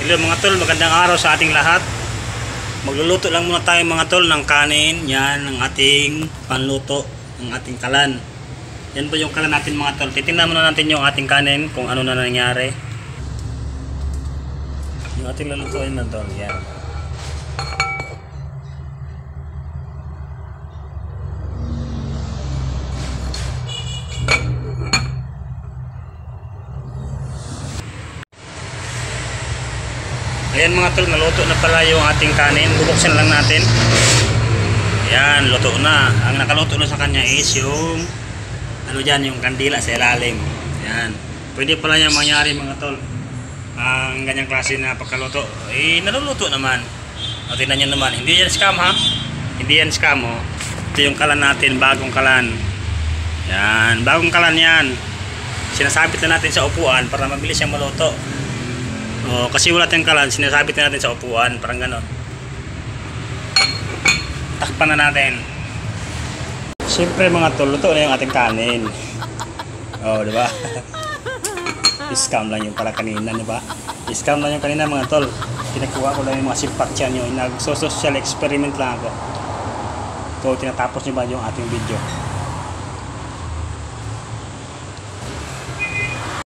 Hello mga tol, magandang araw sa ating lahat. Magluluto lang muna tayo mga tol ng kanin. Yan ang ating panluto, ng ating kalan. Yan po yung kalan natin mga tol. Titingnan muna natin yung ating kanin kung ano na nangyari. Yung ating lulutuin na tol, yan. Ayan mga tol, naluto na pala yung ating kanin. Bubuksan lang natin. Ayan, luto na. Ang nakaluto na sa kanya is yung ano dyan, yung kandila sa ilalim. Ayan. Pwede pala yung mangyari mga tol. Ang ganyang klase na pagkaluto. Eh, naluluto naman. O, tingnan nyo naman. Hindi yan scam ha. Hindi yan scam o. Ito yung kalan natin, bagong kalan. Ayan, bagong kalan yan. Sinasabit na natin sa upuan para mabilis siyang maluto. Oh, kasi wala tayong kalan, sinasabit na natin sa upuan, parang gano'n. Takpan na natin. Siyempre mga tol, luto na yung ating kanin. Oh, di ba? Scam lang yung pala kanina, di ba? Scam lang yung kanina mga tol. Pinakuha ko lang yung mga simpak dyan, yung nagso-social experiment lang ako. So, tinatapos nyo ba yung ating video?